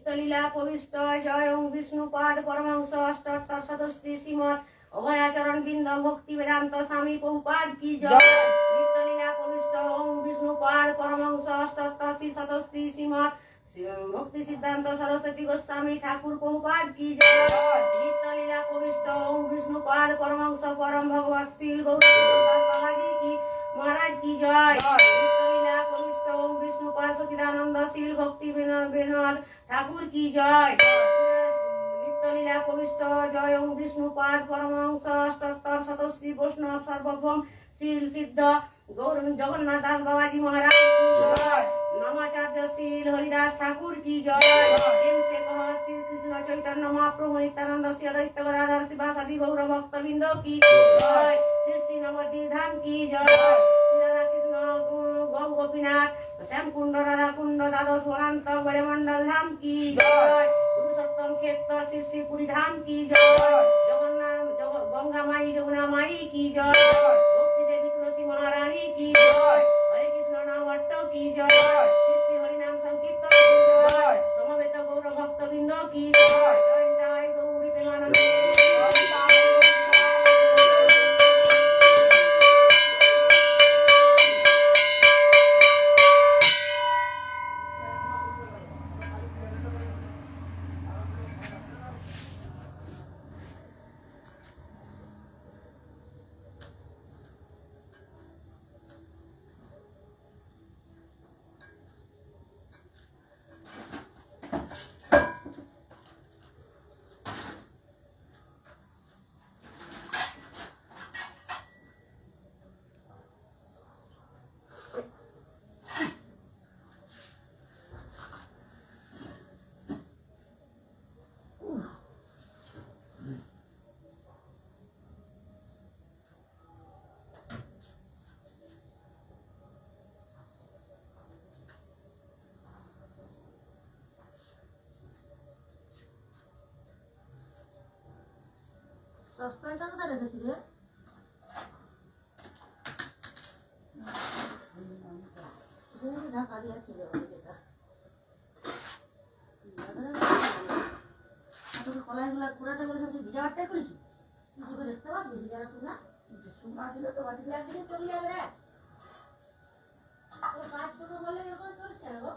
নিত্যলীলা প্রবিষ্ট জয় ওং বিষ্ণুপাদ পরমহংস অষ্টোত্তর শতশ্রী শ্রীমৎ অভয়াচরণ বৃন্দ ভক্তি বেদান্ত স্বামী প্রভুপাদ কি জয়। নিত্যলীলা প্রবিষ্ট ওং বিষ্ণুপাদ পরমহংস অষ্টোত্তর শতশ্রী শ্রীমৎ ভক্তি সিদ্ধান্ত সরস্বতী গোস্বামী ঠাকুর প্রভুপাদ কি জয়। নিত্যলীলা প্রবিষ্ট ওং বিষ্ণুপাদ পরমহংস পরম ভগবত শ্রী গৌরদাস বাবাজি কি महाराज की जय। नित्यलीला प्रविष्ट ओम विष्णुपाद सच्चिदानंद शील भक्ति विनोद ठाकुर की जय। नित्यलीला प्रविष्ट जय ओम विष्णुपाद परमहंस अष्टोत्तर शतश्री वैष्णव सार्वभौम शील सिद्ध गौर जगन्नाथ दास बाबाजी महाराज की जय। नामाचार्य शील हरिदास ठाकुर की जय। श्री कृष्ण चैतन्य महाप्रभु नित्यानंद श्री अद्वैत गदाधर शिवासादि गौर भक्तवृंद की जय। श्री नवद्वीप धाम की जय। श्री राधा कृष्ण गौ गोपीनाथ श्याम कुंड राधा कुंड द्वादश वरांत गजमंडल धाम की जय। पुरुषोत्तम क्षेत्र श्री श्रीपुरी धाम की जय। जगन्नाथ गंगा माई जमुना माई की जय। भक्ति देवी तुलसी महारानी की जय। हरे कृष्ण नाम अट्ट की जय। श्री श्री हरिनाम संकीर्तन की जय। समवेत गौर भक्तवृंद की जय। जय गौरी प्रेमानंद सस्पेंशन का रहता है सीधे ना खाली है सीधे वाले बेटा तो कलाई गुला पूरा तो बोले सब बिजा बाटे करी छी तुझे देखते बात बिजा सुना सुना ছিল তো বাটি লাগি চলে যাবে রে তো কাজ করতে বলে এরকম করছে না গো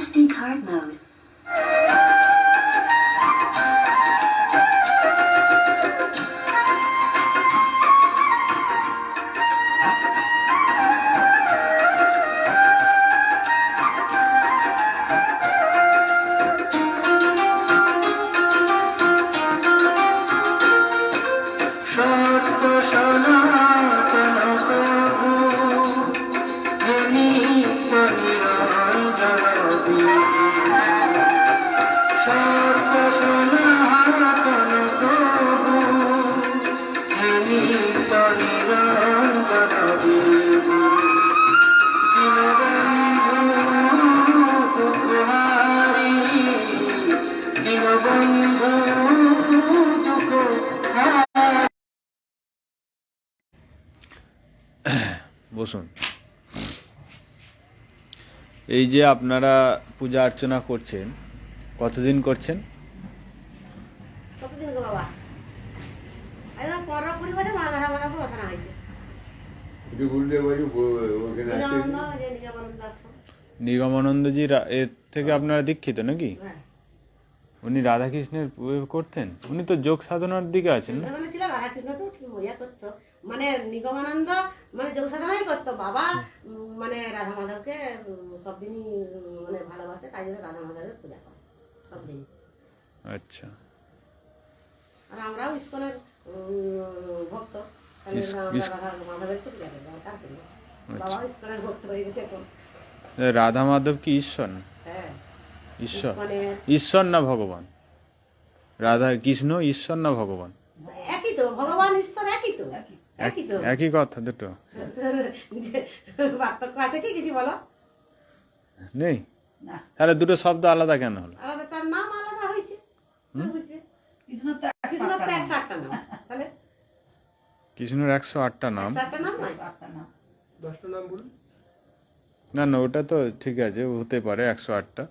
SD card mode. বসুন। এই যে আপনারা পূজা অর্চনা করছেন, কতদিন করছেন? কতদিন গো বাবা? একদম 15-20 বছর রাধা মাধবকে বসানো হয়েছে। নিগমানন্দ, যে নিগমানন্দ আশ্রম। নিগমানন্দজি এর থেকে আপনারা দীক্ষিত নাকি? হ্যাঁ। উনি রাধাকৃষ্ণের করতেন? উনি তো যোগ সাধনার দিকে আছেন না? মানে ছিল রাধাকৃষ্ণকেও ঠিক মজা করতো। মানে নিগমানন্দ মানে যোগ সাধনাই করতো। বাবা মানে রাধা মাধবকে সব দিনই মানে ভালোবাসে, তাই জন্য রাধা মাধবের পূজা করে সব দিন। আচ্ছা। আর আমরাও ইস্কনের ভক্ত, তাহলে আমরা রাধা মাধবের পূজা করি। তার জন্য বাবাও ইস্কনের ভক্ত হয়ে গেছে এখন। রাধা মাধব কি ঈশ্বর না? হ্যাঁ, ঈশ্বর। ইস্কনের ঈশ্বর না ভগবান? রাধা কৃষ্ণ ঈশ্বর না ভগবান? একই তো, ভগবান ঈশ্বর একই তো, একই তো। একই কথা দুটো পার্থক্য আছে কি কিছু বলো? নেই? তাহলে দুটো শব্দ আলাদা কেন হলো? আলাদা, তার নাম আলাদা হয়েছে। বুঝবে? কৃষ্ণর তো 108টা নাম। তাহলে কৃষ্ণের 108টা নাম? 108টা নাম নয়? 10টা নাম বলুন। না না, ওটা তো ঠিক আছে, হতে পারে 108টা,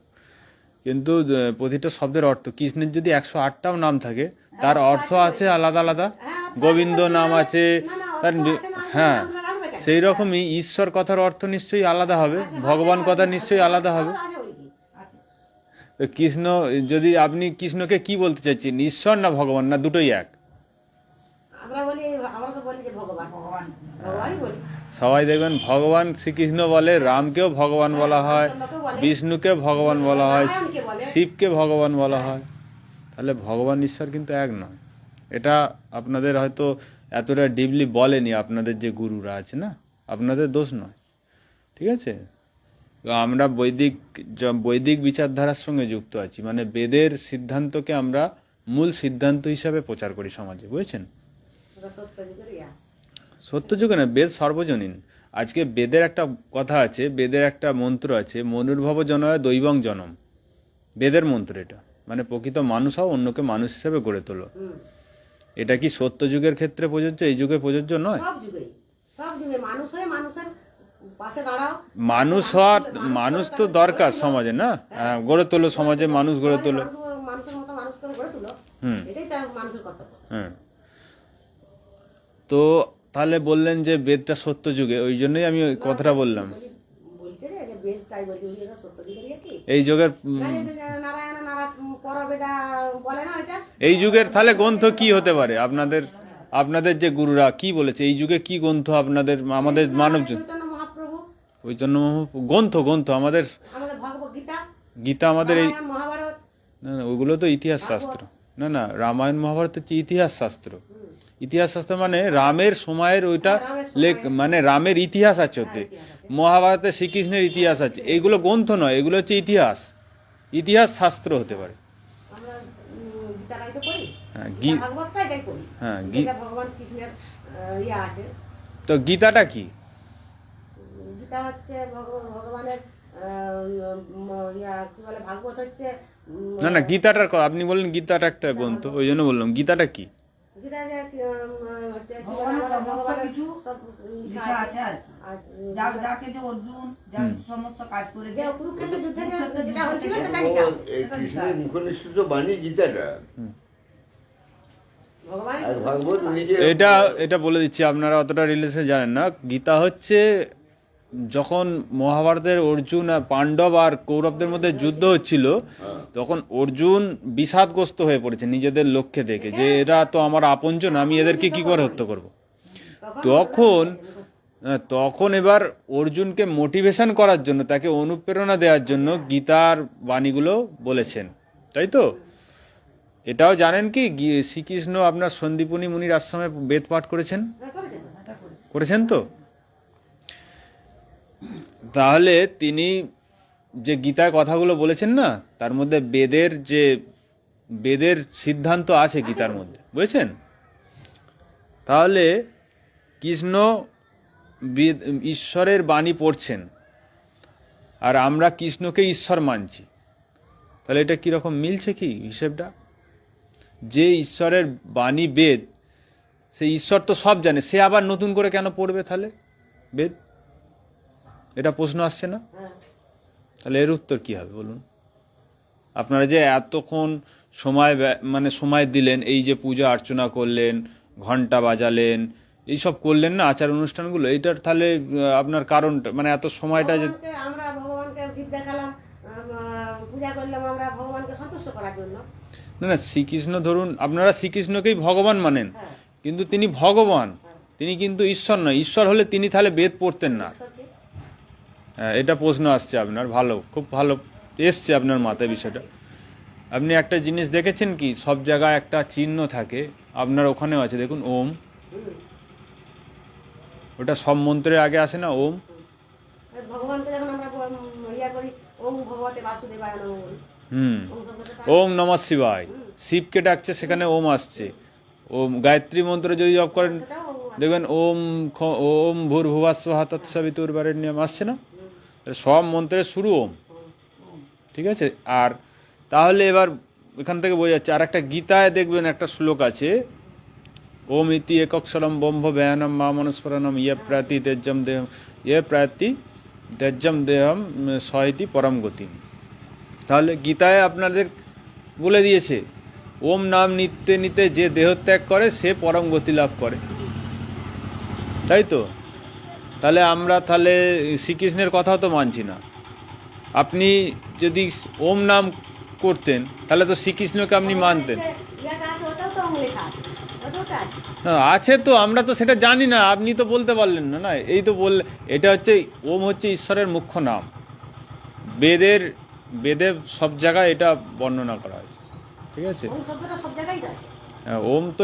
কিন্তু প্রতিটা শব্দের অর্থ, কৃষ্ণের যদি 108টাও নাম থাকে তার অর্থ আছে আলাদা আলাদা। গোবিন্দ নাম আছে তার, হ্যাঁ, সেই রকমই ঈশ্বর কথার অর্থ নিশ্চয়ই আলাদা হবে, ভগবান কথা নিশ্চয়ই আলাদা হবে। তো কৃষ্ণ, যদি আপনি কৃষ্ণকে কি বলতে চাইছেন, ঈশ্বর না ভগবান, না দুটোই এক? আমরা বলি, আমরা তো বলি যে ভগবান, ভগবান, ভগবানই বলি। সবাই দেখবেন ভগবান শ্রীকৃষ্ণ বলে, রামকেও ভগবান বলা হয়, বিষ্ণুকে ভগবান বলা হয়, শিবকে ভগবান বলা হয়। তাহলে ভগবান ঈশ্বর কিন্তু এক নয়। এটা আপনাদের হয়তো এতটা ডিপলি বলেনি আপনাদের যে গুরুরা আছে না, আপনাদের দোষ নয়, ঠিক আছে? তো আমরা বৈদিক বিচারধারার সঙ্গে যুক্ত আছি, মানে বেদের সিদ্ধান্তকে আমরা মূল সিদ্ধান্ত হিসাবে প্রচার করি সমাজে, বুঝেছেন? সত্যযুগে না, বেদ সর্বজনীন। আজকে বেদের একটা কথা আছে, বেদের একটা মন্ত্র আছে, মনুর্ভব জনয় দৈবং জনম। বেদের মন্ত্র এটা, মানে প্রকৃত মানুষ হও, অন্যকে মানুষ হিসেবে গড়ে তোলো। এটা কি সত্যযুগের ক্ষেত্রে প্রযোজ্য, এই যুগে প্রযোজ্য নয়? সব যুগে, সব যুগে মানুষ হয়ে মানুষের পাশে দাঁড়াও। মানুষ হওয়ার, মানুষ তো দরকার সমাজে না, গড়ে তোলো সমাজে, মানুষ গড়ে তোলো। মানুষের মতো মানুষ করে গড়ে তুলো, এটাই তার মানুষের কর্তব্য। হ্যাঁ, তো তাহলে বললেন যে বেদটা সত্য যুগে, ওই জন্যই আমি ওই কথাটা বললাম। বলছে রে যে বেদ তাই বলছে, এটা সত্য যুগের কি? এই যুগের নারায়ণ পরবেদা বলে না এটা? এই যুগের তাহলে গ্রন্থ কি হতে পারে? আপনাদের যে গুরুরা কি বলেছে, এই যুগে কি গ্রন্থ আপনাদের, আমাদের মানব চৈতন্য মহাপ্রভু, চৈতন্য মহাপ্রভু গ্রন্থ আমাদের ভগবত গীতা, গীতা আমাদের এই, মহাভারত। না না, ওগুলো তো ইতিহাস শাস্ত্র। না না, রামায়ণ মহাভারত হচ্ছে ইতিহাস শাস্ত্র। ইতিহাস শাস্ত্র মানে রামের সময়ের ওইটা মানে রামের ইতিহাস আছে ওতে। মহাভারতে শ্রীকৃষ্ণের ইতিহাস আছে। এইগুলো গ্রন্থ নয়, এগুলো হচ্ছে ইতিহাস, ইতিহাস শাস্ত্র হতে পারে। আমরা গীতাটাই তো পড়ি, হ্যাঁ, ভাগবতটাই তাই পড়ি। হ্যাঁ, যেটা ভগবান কৃষ্ণের আছে। তো গীতাটা কি? গীতা হচ্ছে ভগবানের কি বলে, ভাগবত হচ্ছে। না না, গীতাটার আপনি বললেন গীতাটা একটা গ্রন্থ, ওই জন্য বললাম গীতাটা কি। গীতা যে হচ্ছে কুরুক্ষেত্র যুদ্ধে যেটা হয়েছিল সেটা গীতা। কৃষ্ণের মুখনিসৃত বাণী গীতাটা। এটা বলে দিচ্ছি, আপনারা অতটা রিলেশন জানেন না। গীতা হচ্ছে যখন মহাভারতের অর্জুন আর পাণ্ডব আর কৌরবদের মধ্যে যুদ্ধ হচ্ছিল, তখন অর্জুন বিষাদগ্রস্ত হয়ে পড়েছে নিজেদের লক্ষ্যে দেখে, যে এরা তো আমার আপনজন, আমি এদেরকে কি করে হত্যা করব। তখন এবার অর্জুনকে মোটিভেশন করার জন্য, তাকে অনুপ্রেরণা দেওয়ার জন্য গীতার বাণীগুলো বলেছেন, তাই তো? এটাও জানেন কি শ্রীকৃষ্ণ আপনার সন্দীপনী মুনির আশ্রমে বেদ পাঠ করেছেন তো? তাহলে তিনি যে গীতায় কথাগুলো বলেছেন না, তার মধ্যে বেদের সিদ্ধান্ত আছে গীতার মধ্যে, বুঝেছেন? তাহলে কৃষ্ণ ঈশ্বরের বাণী পড়ছেন, আর আমরা কৃষ্ণকে ঈশ্বর মানছি, তাহলে এটা কিরকম মিলছে কি হিসেবটা? যে ঈশ্বরের বাণী বেদ, সেই ঈশ্বর তো সব জানে, সে আবার নতুন করে কেন পড়বে তাহলে বেদ? এটা প্রশ্ন আসছে না? তাহলে এর উত্তর কি হবে বলুন? আপনারা যে এতক্ষণ সময় মানে সময় দিলেন, এই যে পূজা অর্চনা করলেন, ঘন্টা বাজালেন, এইসব করলেন না আচার অনুষ্ঠানগুলো, এইটার তাহলে আপনার কারণটা মানে এত সময়টা যে আমরা ভগবানকে ভিত দেখালাম, পূজা করলাম আমরা ভগবানকে সন্তুষ্ট করার জন্য। না না, শ্রীকৃষ্ণ ধরুন আপনারা শ্রীকৃষ্ণকেই ভগবান মানেন, হ্যাঁ, কিন্তু তিনি ভগবান, তিনি কিন্তু ঈশ্বর নয়। ঈশ্বর হলে তিনি তাহলে বেদ পড়তেন না। ঈশ্বরকে। হ্যাঁ, এটা প্রশ্ন আসছে আপনার, ভালো, খুব ভালো এসছে আপনার মাথায় বিষয়টা। আপনি একটা জিনিস দেখেছেন কি, সব জায়গায় একটা চিহ্ন থাকে, আপনার ওখানেও আছে দেখুন, ওম। হুম। ওটা সব মন্ত্রের আগে আসে না, ওম। আর ভগবানকে যখন আমরা ইয়া করি, ওম ভগবতে বাসুদেবায় নমঃ বলি। হুম, ওম শব্দটা তার- ওম নমঃ শিবায়, শিবকে ডাকছে, সেখানে ওম আসছে। ওম গায়ত্রী মন্ত্র যদি জপ করেন সেটাও ওম আছে। দেখবেন ওম ওম ভূর্ভুবস্বঃ তৎসবিতুর্বরেণ্যম আসছে না, সব মন্ত্রের শুরু ওম। ঠিক আছে, আর তাহলে এবার এখান থেকে বোঝা যাচ্ছে। আর একটা গীতায় দেখবেন একটা শ্লোক আছে, ওম ইতি একক্ষরম ব্রহ্ম ব্যয়ানম মা মনস্মরণম ইয়ে প্রাতি তেজ্যম দেহম সহিতি পরম গতি। তাহলে গীতায় আপনাদের বলে দিয়েছে, ওম নাম নিতে নিতে যে দেহত্যাগ করে সে পরম গতি লাভ করে, তাই তো? তাহলে আমরা তাহলে শ্রীকৃষ্ণের কথাও তো মানছি না। আপনি যদি ওম নাম করতেন তাহলে তো শ্রীকৃষ্ণকে আপনি মানতেন। ইয়াটা আছে, ওটাও তো ওম লেখা আছে, ওটাও তো আছে। না, আছে তো, আমরা তো সেটা জানি না, আপনি তো বলতে পারলেন না। না, এই তো বললে, এটা হচ্ছে ওম হচ্ছে ঈশ্বরের মুখ্য নাম। বেদে সব জায়গায় এটা বর্ণনা করা হয়েছে। ঠিক আছে, ওম শব্দটা সব জায়গায় আছে। হ্যাঁ, ওম তো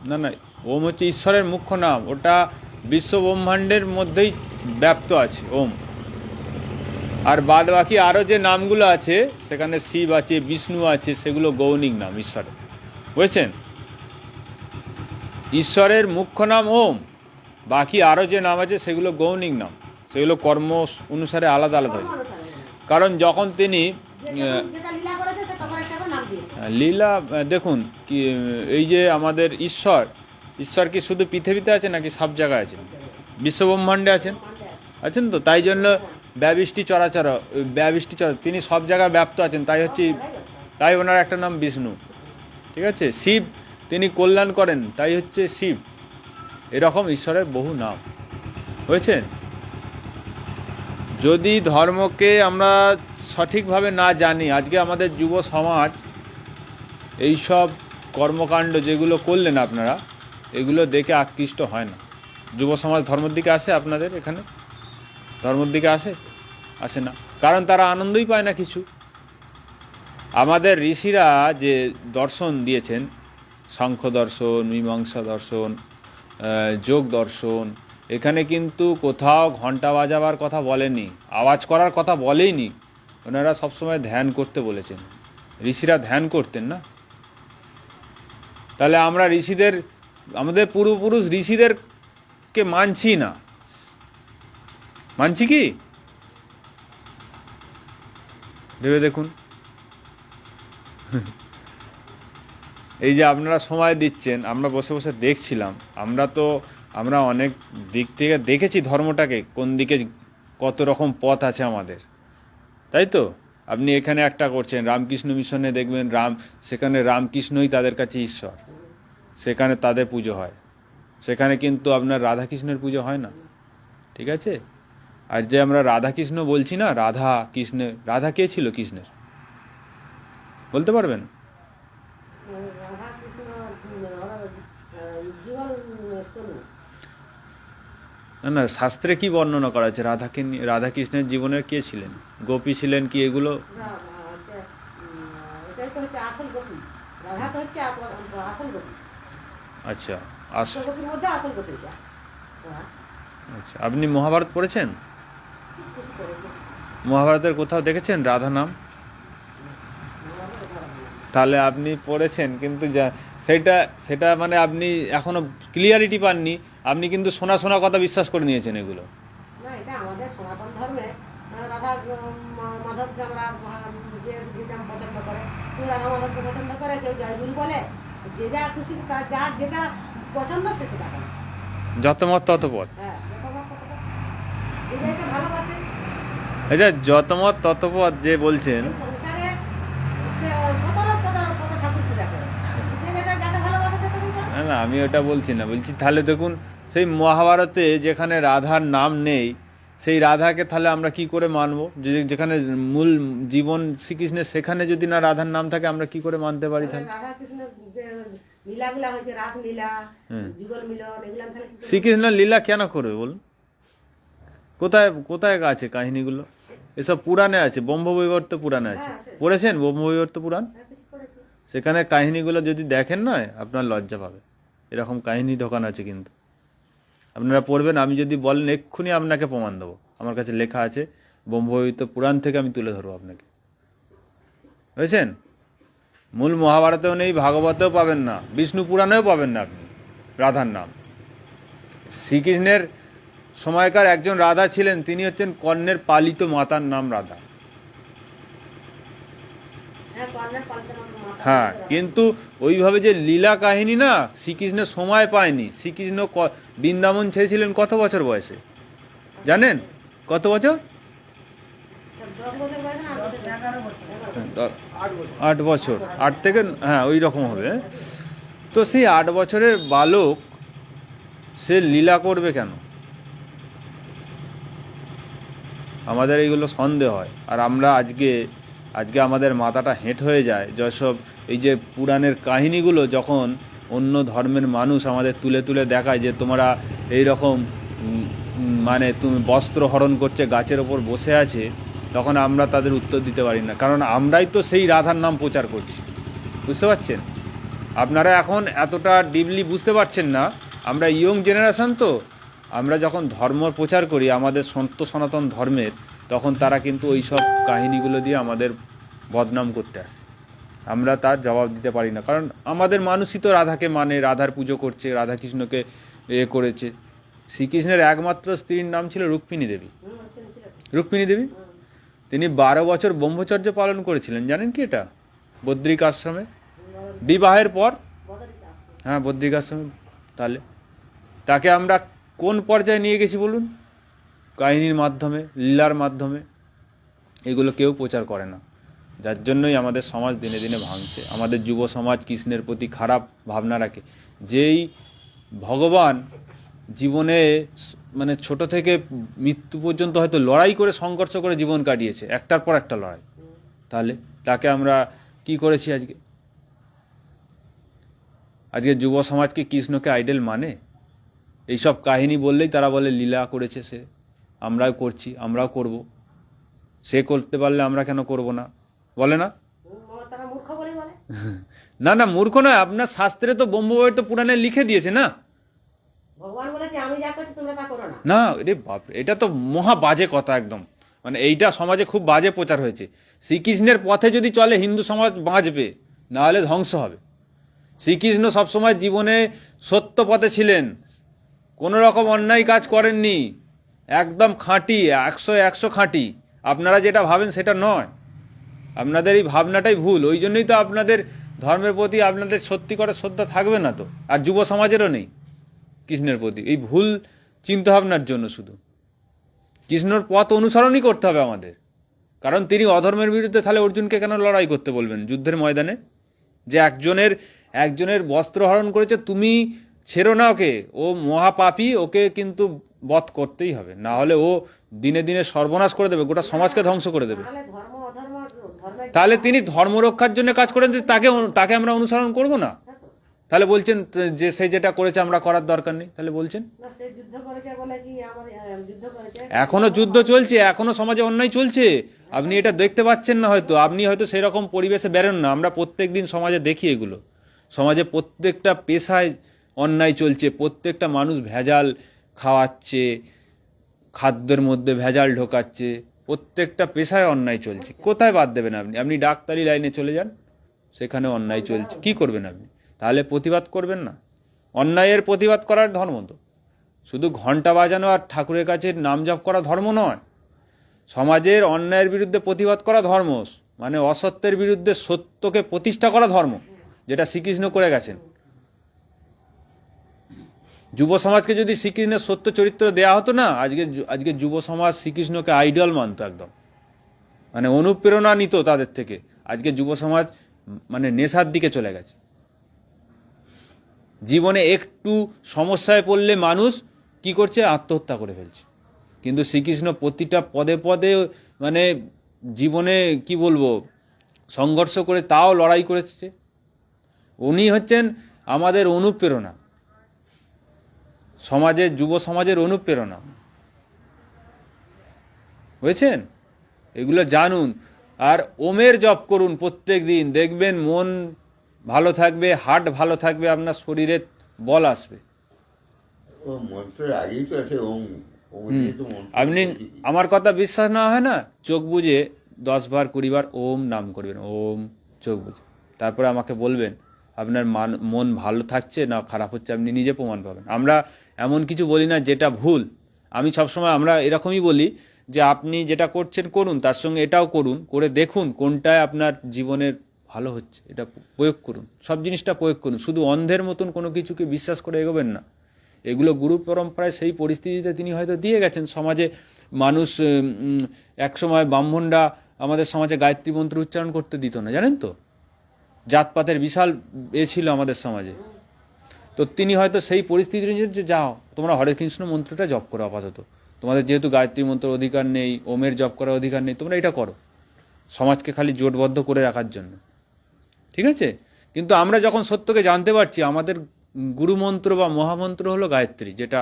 না না, ওম হচ্ছে ঈশ্বরের মুখ্য নাম, ওটা বিশ্ব ব্রহ্মাণ্ডের মধ্যেই ব্যাপ্ত আছে ওম। আর বাদ বাকি আরও যে নামগুলো আছে, সেখানে শিব আছে, বিষ্ণু আছে, সেগুলো গৌণিক নাম ঈশ্বরের, বুঝেছেন? ঈশ্বরের মুখ্য নাম ওম, বাকি আরও যে নাম আছে সেগুলো গৌণিক নাম, সেগুলো কর্ম অনুসারে আলাদা আলাদা হয়। কারণ যখন তিনি যেটা লীলা করেছে সে তখন একটা করে নাম দিয়েছে। লীলা দেখুন কি, এই যে আমাদের ঈশ্বর কি শুধু পৃথিবীতে আছে নাকি সব জায়গায় আছেন? বিশ্বব্রহ্মাণ্ডে আছেন, আছেন তো। তাই জন্য ব্যবৃষ্টি চরাচর, তিনি সব জায়গায় ব্যাপ্ত আছেন, তাই ওনার একটা নাম বিষ্ণু। ঠিক আছে, শিব তিনি কল্যাণ করেন, তাই হচ্ছে শিব। এরকম ঈশ্বরের বহু নাম, বুঝেছেন? যদি ধর্মকে আমরা সঠিকভাবে না জানি, আজকে আমাদের যুব সমাজ এইসব কর্মকাণ্ড যেগুলো করলেন আপনারা, এগুলো দেখে আকৃষ্ট হয় না। যুব সমাজ ধর্মের দিকে আসে, আপনাদের এখানে ধর্মের দিকে আসে না, কারণ তারা আনন্দই পায় না কিছু। আমাদের ঋষিরা যে দর্শন দিয়েছেন, সাংখ্য দর্শন, মীমাংসা দর্শন, যোগ দর্শন, এখানে কিন্তু কোথাও ঘন্টা বাজাবার কথা বলেনি, আওয়াজ করার কথা বলেইনি। ওনারা সবসময় ধ্যান করতে বলেছেন। ঋষিরা ধ্যান করতেন না? তাহলে আমরা আমাদের পূর্বপুরুষ ঋষিদেরকে মানছি না, মানছি কি? ভেবে দেখুন। এই যে আপনারা সময় দিচ্ছেন, আমরা বসে বসে দেখছিলাম, আমরা অনেক দিক থেকে দেখেছি ধর্মটাকে, কোন দিকে কত রকম পথ আছে আমাদের, তাই তো? আপনি এখানে একটা করছেন রামকৃষ্ণ মিশনে, দেখবেন সেখানে রামকৃষ্ণই তাদের কাছে ঈশ্বর, সেখানে তাদের পুজো হয়, সেখানে কিন্তু আপনার রাধাকৃষ্ণের পুজো হয় না। ঠিক আছে, আর যে আমরা রাধাকৃষ্ণ বলছি না, রাধা কে ছিল কৃষ্ণের, বলতে পারবেন? রাধা কৃষ্ণ জীবন তনু। না, শাস্ত্রে কি বর্ণনা করা আছে রাধাকৃষ্ণের জীবনের কে ছিলেন? গোপী ছিলেন কি এগুলো? এটাই তো হচ্ছে আসল গতি। রাধা তো হচ্ছে আসল গতি। আচ্ছা, গতির মধ্যে আসল গতিটা। আচ্ছা, আপনি মহাভারত পড়েছেন? মহাভারতের কোথাও দেখেছেন রাধা নাম? তাহলে আপনি পড়েছেন, কিন্তু সেটা মানে আপনি এখনো ক্লিয়ারিটি পাননি। আপনি কিন্তু শোনা কথা বিশ্বাস করে নিয়েছেন এগুলো। না, এটা আমাদের সনাতন ধর্মে রাধা মাধবকে আমরা যে যেটা পছন্দ করে, কেউ রাধা মাধবকে পছন্দ করে, কেউ জয়গুরু বলে, যে যা খুশি যার যেটা পছন্দ সে সেটা করে। যত মত তত পথ। হ্যাঁ, যে যেটা ভালোবাসে। আচ্ছা, যত মত তত পথ যে বলছেন, সংসারে না, আমি ওটা বলছি না, বলছি তাহলে দেখুন সেই মহাভারতে যেখানে রাধার নাম নেই সেই রাধাকে তাহলে আমরা কি করে মানবো? যেখানে মূল জীবন শ্রীকৃষ্ণের সেখানে যদি না রাধার নাম থাকে আমরা কি করে মানতে পারি তাহলে? রাধা কৃষ্ণের যে লীলাগুলা হয়েছে, রাসলীলা, যুগল মিলন, এগুলা তাহলে কি করে? শ্রীকৃষ্ণ লীলা কেন করবে বলুন? কোথায় কোথায় আছে কাহিনীগুলো? এসব পুরাণে আছে, ব্রহ্মবৈবর্ত পুরাণে আছে, পড়েছেন ব্রহ্মবৈবর্ত পুরাণ? কিছু করেছে? সেখানে কাহিনীগুলো যদি দেখেন না আপনার লজ্জা পাবে, এরকম কাহিনী ঢোকানো আছে কিন্তু। আপনারা পড়বেন, আমি যদি বলেন এক্ষুনি আপনাকে প্রমাণ দেবো, আমার কাছে লেখা আছে, ব্রহ্মবৈবর্ত পুরাণ থেকে আমি তুলে ধরবো আপনাকে, বুঝেছেন? মূল মহাভারতেও নেই, ভাগবতেও পাবেন না, বিষ্ণু পুরাণেও পাবেন না আপনি রাধার নাম। শ্রীকৃষ্ণের সময়কার একজন রাধা ছিলেন, তিনি হচ্ছেন কর্ণের পালিত মাতার নাম রাধা। হ্যাঁ, কর্ণের পাল্টা মাতা। হ্যাঁ, কিন্তু ওইভাবে যে লীলা কাহিনী না, শ্রীকৃষ্ণের সময় পায়নি। শ্রীকৃষ্ণ বৃন্দাবন ছেড়েছিলেন কত বছর বয়সে জানেন? কত বছর? 10 বছর বয়সে না 11 বছর। 8 বছর, 8 থেকে, হ্যাঁ ওই রকম হবে। তো সেই 8 বছরের বালক সে লীলা করবে কেন? আমাদের এইগুলো সন্দেহ হয়। আর আমরা আজকে আমাদের মাথাটা হেঁট হয়ে যায় যেসব এই যে পুরাণের কাহিনীগুলো যখন অন্য ধর্মের মানুষ আমাদের তুলে তুলে দেখায় যে তোমরা এই রকম মানে তুমি বস্ত্র হরণ করছে, গাছের ওপর বসে আছে, তখন আমরা তাদের উত্তর দিতে পারি না, কারণ আমরাই তো সেই রাধার নাম প্রচার করছি। বুঝতে পারছেন? আপনারা এখন এতটা ডিপলি বুঝতে পারছেন না, আমরা ইয়ং জেনারেশন তো, আমরা যখন ধর্ম প্রচার করি আমাদের সনাতন ধর্মের, তখন তারা কিন্তু ওই সব কাহিনীগুলো দিয়ে আমাদের বদনাম করতে আসে। আমরা তার জবাব দিতে পারি না, কারণ আমাদের মানুষই তো রাধাকে মানে, রাধার পুজো করছে, রাধাকৃষ্ণকে করেছে। শ্রীকৃষ্ণের একমাত্র স্ত্রীর নাম ছিল রুক্মিণী দেবী। রুক্মিণী দেবী, তিনি 12 বছর ব্রহ্মচর্য পালন করেছিলেন, জানেন কি এটা? বদ্রিক আশ্রমে বিবাহের পর। হ্যাঁ, বদ্রিক আশ্রমে। তাহলে তাকে আমরা কোন পর্যায়ে নিয়ে গেছি বলুন? কাহিনীর মাধ্যমে, লীলার মাধ্যমে। এগুলো কেউ প্রচার করে না, যার জন্যই আমাদের সমাজ দিনে দিনে ভাঙছে। আমাদের যুব সমাজ কৃষ্ণের প্রতি খারাপ ভাবনা রাখে। যেই ভগবান জীবনে মানে ছোট থেকে মৃত্যু পর্যন্ত হয়তো লড়াই করে, সংঘর্ষ করে জীবন কাটিয়েছে, একটার পর একটা লড়াই, তাহলে তাকে আমরা কি করেছি আজকে? আজকে যুব সমাজ কি কৃষ্ণকে আইডল মানে? এইসব কাহিনী বললেই তারা বলে লীলা করেছে সে, আমরাও করছি, আমরাও করব। সে করতে পারলে আমরা কেন করব না? বলে না? তারা মূর্খ বলে বলে। না না, মূর্খ নয়, আপনার শাস্ত্রে তো ব্রহ্মবৈবর্ত পুরাণে লিখে দিয়েছে না, ভগবান বলেছে আমি যা করছি তোমরা তা করো না। না রে বাপ, এটা তো মহা বাজে কথা একদম। মানে এইটা সমাজে খুব বাজে প্রচার হয়েছে। শ্রীকৃষ্ণের পথে যদি চলে হিন্দু সমাজ বাঁচবে, না হলে ধ্বংস হবে। শ্রীকৃষ্ণ সবসময় জীবনে সত্য পথে ছিলেন, কোনো রকম অন্যায় কাজ করেননি, একদম খাঁটি, 100 খাঁটি। আপনারা যেটা ভাবেন সেটা নয়, আপনাদের এই ভাবনাটাই ভুল। ওই জন্যই তো আপনাদের ধর্মের প্রতি আপনাদের সত্যি করে শ্রদ্ধা থাকবে না তো, আর যুব সমাজেরও নেই কৃষ্ণের প্রতি, এই ভুল চিন্তাভাবনার জন্য। শুধু কৃষ্ণর পথ অনুসরণই করতে হবে আমাদের, কারণ তিনি অধর্মের বিরুদ্ধে। তাহলে অর্জুনকে কেন লড়াই করতে বলবেন যুদ্ধের ময়দানে? যে একজনের বস্ত্র হরণ করেছে, তুমি ছেড়ো না ওকে, ও মহাপাপী, ওকে কিন্তু বধ করতেই হবে, না হলে ও দিনে দিনে সর্বনাশ করে দেবে, গোটা সমাজকে ধ্বংস করে দেবে। তাহলে তিনি ধর্ম রক্ষার জন্য কাজ করেন, যে তাকে আমরা অনুসরণ করব না? তাহলে বলছেন যে সে যেটা করেছে আমরা করার দরকার নেই, তাহলে বলছেন এখনো যুদ্ধ চলছে, এখনো সমাজে অন্যায় চলছে। আপনি এটা দেখতে পাচ্ছেন না, হয়তো আপনি হয়তো সেরকম পরিবেশে বেরোন না। আমরা প্রত্যেক দিন সমাজে দেখি এগুলো। সমাজে প্রত্যেকটা পেশায় অন্যায় চলছে, প্রত্যেকটা মানুষ ভেজাল খাওয়াচ্ছে, খাদ্যের মধ্যে ভেজাল ঢোকাচ্ছে, প্রত্যেকটা পেশায় অন্যায় চলছে। কোথায় বাদ দেবেন আপনি? আপনি ডাক্তারি লাইনে চলে যান, সেখানে অন্যায় চলছে, কি করবেন আপনি? তাহলে প্রতিবাদ করবেন না? অন্যায়ের প্রতিবাদ করার ধর্ম তো শুধু ঘন্টা বাজানো আর ঠাকুরের কাছে নাম জপ করা ধর্ম নয়। সমাজের অন্যায়ের বিরুদ্ধে প্রতিবাদ করা ধর্ম, মানে অসত্যের বিরুদ্ধে সত্যকে প্রতিষ্ঠা করা ধর্ম, যেটা শ্রীকৃষ্ণ করে গেছেন। যুব সমাজকে যদি শ্রীকৃষ্ণের সত্য চরিত্র দেয়া হতো না, আজকে যুব সমাজ শ্রীকৃষ্ণকে আইডল মানত, একদম মানে অনুপ্রেরণা নিত তাদের থেকে। আজকে যুব সমাজ মানে নেশার দিকে চলে গেছে, জীবনে একটু সমস্যায় পড়লে মানুষ কি করছে, আত্মহত্যা করে ফেলছে। কিন্তু শ্রীকৃষ্ণ প্রতিটা পদে পদে মানে জীবনে কি বলবো সংঘর্ষ করে তাও লড়াই করেছে। উনি হচ্ছেন আমাদের অনুপ্রেরণা, সমাজের যুব সমাজের অনুপ্রেরণা, বুঝেছেন? এগুলো জানুন আর ওমের জপ করুন প্রত্যেক দিন, দেখবেন মন ভালো থাকবে, হার্ট ভালো থাকবে, আপনার শরীরে বল আসবে। ও মন্ত্রের আগেই তো আছে ওম। ওম দিয়ে তো মন্ত্র আপনি আমার কথা বিশ্বাস না হয় না, চোখ বুজে 10 বার 20 বার ওম নাম করবেন, ওম, চোখ বুজে, তারপরে আমাকে বলবেন আপনার মন ভালো থাকছে না খারাপ হচ্ছে, আপনি নিজে প্রমাণ পাবেন। আমরা এমন কিছু বলি না যেটা ভুল। আমি সবসময় আমরা এরকমই বলি যে আপনি যেটা করছেন করুন, তার সঙ্গে এটাও করুন, করে দেখুন কোনটায় আপনার জীবনের ভালো হচ্ছে, এটা প্রয়োগ করুন, সব জিনিসটা প্রয়োগ করুন। শুধু অন্ধের মতন কোনো কিছুকে বিশ্বাস করে এগোবেন না। এগুলো গুরু পরম্পরায় সেই পরিস্থিতিতে তিনি হয়তো দিয়ে গেছেন। সমাজে মানুষ একসময় ব্রাহ্মণরা আমাদের সমাজে গায়ত্রী মন্ত্র উচ্চারণ করতে দিত না, জানেন তো? জাতপাতের বিশাল ছিল আমাদের সমাজে। তো তিনি হয়তো সেই পরিস্থিতির যে যাও তোমরা হরে কৃষ্ণ মন্ত্রটা জপ করো আপাতত, তোমাদের যেহেতু গায়ত্রী মন্ত্র অধিকার নেই, ওমের জপ করার অধিকার নেই, তোমরা এটা করো, সমাজকে খালি জোটবদ্ধ করে রাখার জন্য, ঠিক আছে? কিন্তু আমরা যখন সত্যকে জানতে পারছি, আমাদের গুরুমন্ত্র বা মহামন্ত্র হলো গায়ত্রী, যেটা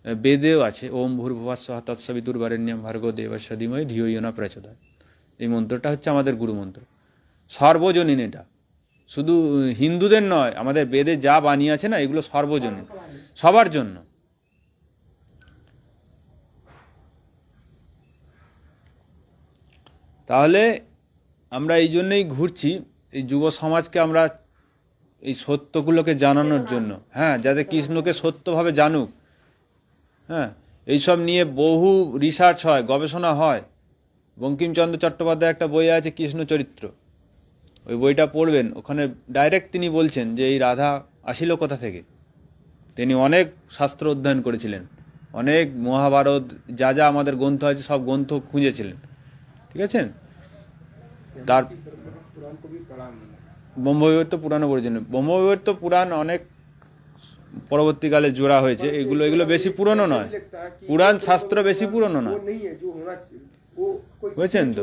বেদেও আছে, ওম ভূর্ভুবস্সুঃ তৎসবিতুর্বরেণ্যং ভর্গো দেবস্য ধীমহি ধিয়ো ইয়ো ন প্রচোদয়াৎ। এই মন্ত্রটা হচ্ছে আমাদের গুরুমন্ত্র, সর্বজনীন। এটা শুধু হিন্দুদের নয়, আমাদের বেদে যা বাণী আছে না, এগুলো সর্বজনীন, সবার জন্য। তাহলে আমরা এই জন্যই ঘুরছি, এই যুব সমাজকে আমরা এই সত্যগুলোকে জানানোর জন্য, হ্যাঁ, যাতে কৃষ্ণকে সত্যভাবে জানুক। হ্যাঁ, এইসব নিয়ে বহু রিসার্চ হয়, গবেষণা হয়। বঙ্কিমচন্দ্র চট্টোপাধ্যায় একটা বই আছে কৃষ্ণ চরিত্র, ওই বইটা পড়বেন। ওখানে ডাইরেক্ট তিনি বলছেন যে এই রাধা আসিল কোথা থেকে। তিনি অনেক শাস্ত্র অধ্যয়ন করেছিলেন, অনেক মহাভারত যা যা আমাদের গ্রন্থ আছে সব গ্রন্থ খুঁজেছিলেন, ঠিক আছে? তার ব্রহ্মবিবর্ত পুরাণও পড়েছেন। ব্রহ্মবিবর্ত পুরাণ অনেক পরবর্তীকালে জোড়া হয়েছে, এগুলো বেশি পুরনো নয়, পুরাণ শাস্ত্র বেশি পুরনো নয়, বুঝছেন তো?